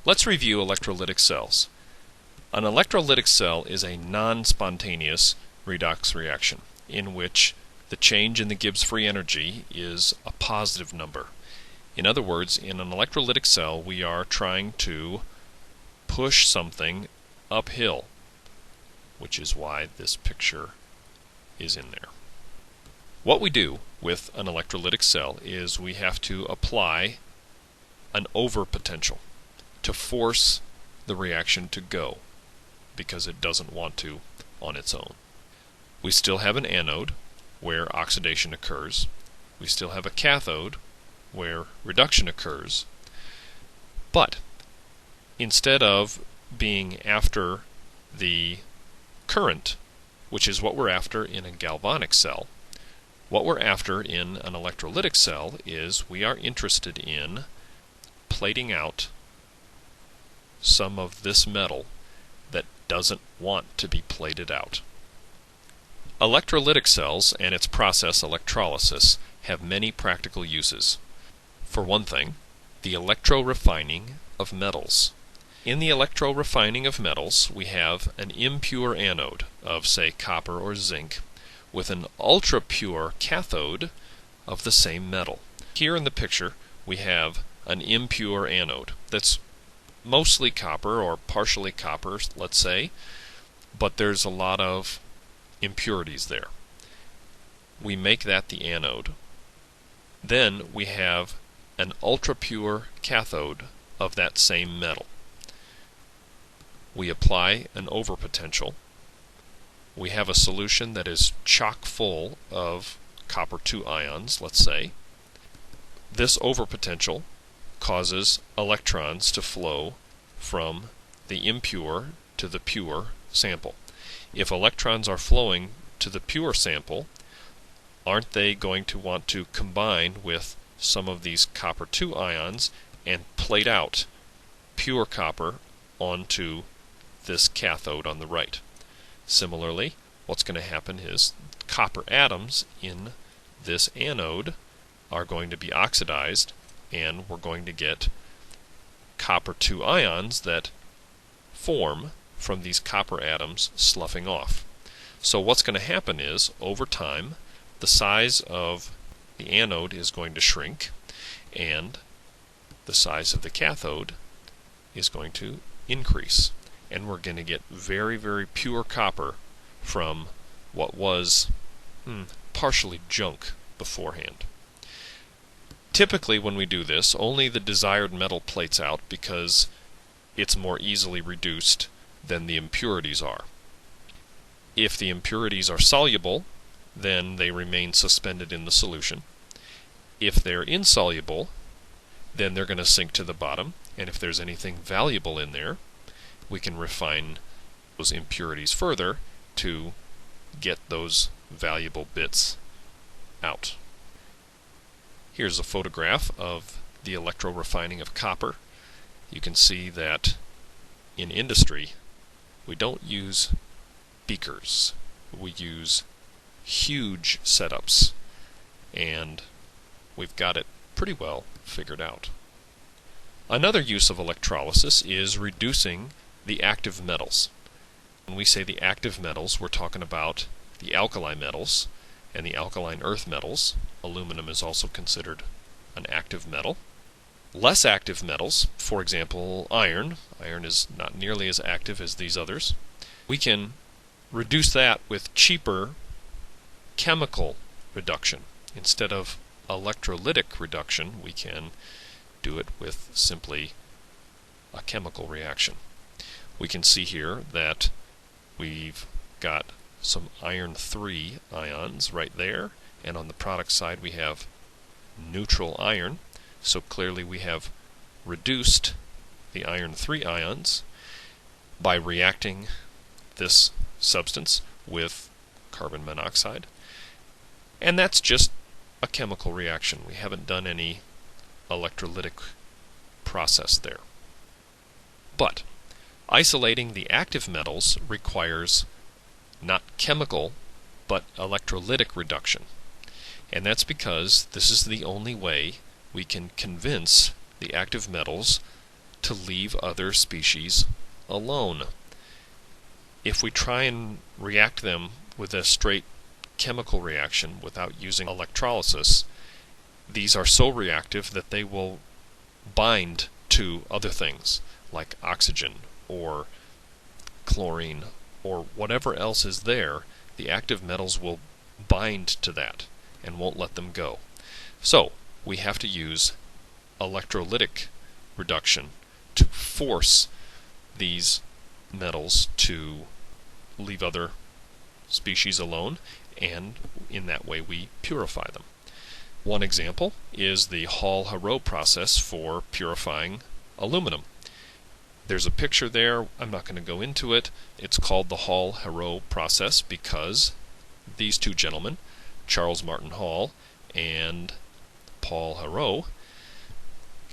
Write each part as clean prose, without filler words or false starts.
Let's review electrolytic cells. An electrolytic cell is a non-spontaneous redox reaction in which the change in the Gibbs free energy is a positive number. In other words, in an electrolytic cell we are trying to push something uphill, which is why this picture is in there. What we do with an electrolytic cell is we have to apply an overpotential to force the reaction to go because it doesn't want to on its own. We still have an anode where oxidation occurs. We still have a cathode where reduction occurs. But instead of being after the current, which is what we're after in a galvanic cell, what we're after in an electrolytic cell is we are interested in plating out some of this metal that doesn't want to be plated out. Electrolytic cells and its process electrolysis have many practical uses. For one thing, the electrorefining of metals. In the electrorefining of metals, we have an impure anode of, say, copper or zinc with an ultra-pure cathode of the same metal. Here in the picture, we have an impure anode that's mostly copper or partially copper, let's say, but there's a lot of impurities there. We make that the anode. Then we have an ultra-pure cathode of that same metal. We apply an overpotential. We have a solution that is chock full of copper 2 ions, let's say. This overpotential causes electrons to flow from the impure to the pure sample. If electrons are flowing to the pure sample, aren't they going to want to combine with some of these copper 2 ions and plate out pure copper onto this cathode on the right? Similarly, what's going to happen is copper atoms in this anode are going to be oxidized, and we're going to get copper 2 ions that form from these copper atoms sloughing off. So what's going to happen is, over time, the size of the anode is going to shrink, and the size of the cathode is going to increase. And we're going to get very, very pure copper from what was partially junk beforehand. Typically when we do this, only the desired metal plates out because it's more easily reduced than the impurities are. If the impurities are soluble, then they remain suspended in the solution. If they're insoluble, then they're going to sink to the bottom, and if there's anything valuable in there, we can refine those impurities further to get those valuable bits out. Here's a photograph of the electrorefining of copper. You can see that in industry we don't use beakers. We use huge setups, and we've got it pretty well figured out. Another use of electrolysis is reducing the active metals. When we say the active metals, we're talking about the alkali metals and the alkaline earth metals. Aluminum is also considered an active metal. Less active metals, for example iron is not nearly as active as these others. We can reduce that with cheaper chemical reduction. Instead of electrolytic reduction, we can do it with simply a chemical reaction. We can see here that we've got some iron 3 ions right there, and on the product side we have neutral iron, so clearly we have reduced the iron 3 ions by reacting this substance with carbon monoxide, and that's just a chemical reaction. We haven't done any electrolytic process there. But isolating the active metals requires not chemical but electrolytic reduction, and that's because this is the only way we can convince the active metals to leave other species alone. If we try and react them with a straight chemical reaction without using electrolysis, these are so reactive that they will bind to other things like oxygen or chlorine or whatever else is there. The active metals will bind to that and won't let them go. So we have to use electrolytic reduction to force these metals to leave other species alone, and in that way we purify them. One example is the Hall-Heroult process for purifying aluminum. There's a picture there. I'm not going to go into it. It's called the Hall-Heroult process because these two gentlemen, Charles Martin Hall and Paul Heroult,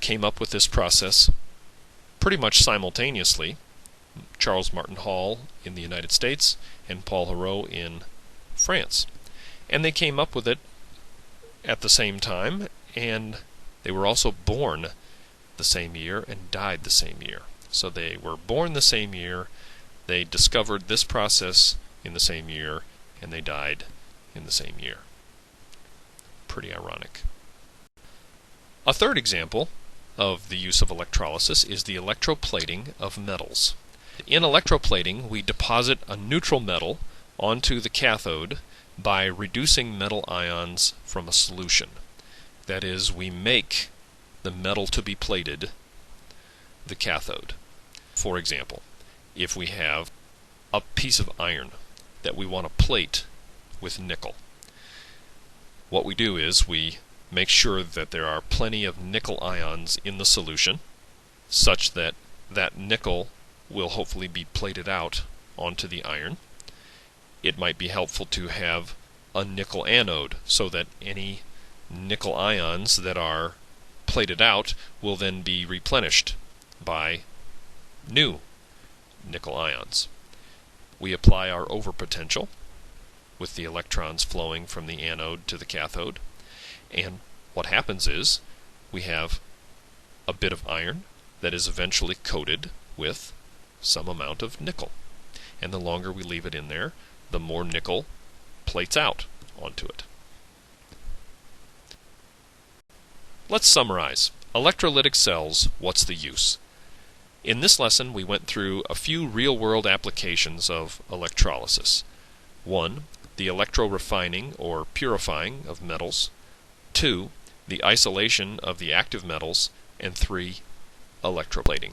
came up with this process pretty much simultaneously. Charles Martin Hall in the United States and Paul Heroult in France. And they came up with it at the same time, and they were also born the same year and died the same year. So they were born the same year, they discovered this process in the same year, and they died in the same year. Pretty ironic. A third example of the use of electrolysis is the electroplating of metals. In electroplating, we deposit a neutral metal onto the cathode by reducing metal ions from a solution. That is, we make the metal to be plated the cathode. For example, if we have a piece of iron that we want to plate with nickel, what we do is we make sure that there are plenty of nickel ions in the solution such that that nickel will hopefully be plated out onto the iron. It might be helpful to have a nickel anode so that any nickel ions that are plated out will then be replenished by new nickel ions. We apply our overpotential with the electrons flowing from the anode to the cathode, and what happens is we have a bit of iron that is eventually coated with some amount of nickel, and the longer we leave it in there, the more nickel plates out onto it. Let's summarize. Electrolytic cells, what's the use? In this lesson, we went through a few real-world applications of electrolysis. 1. The electrorefining or purifying of metals. 2. The isolation of the active metals. And 3. Electroplating.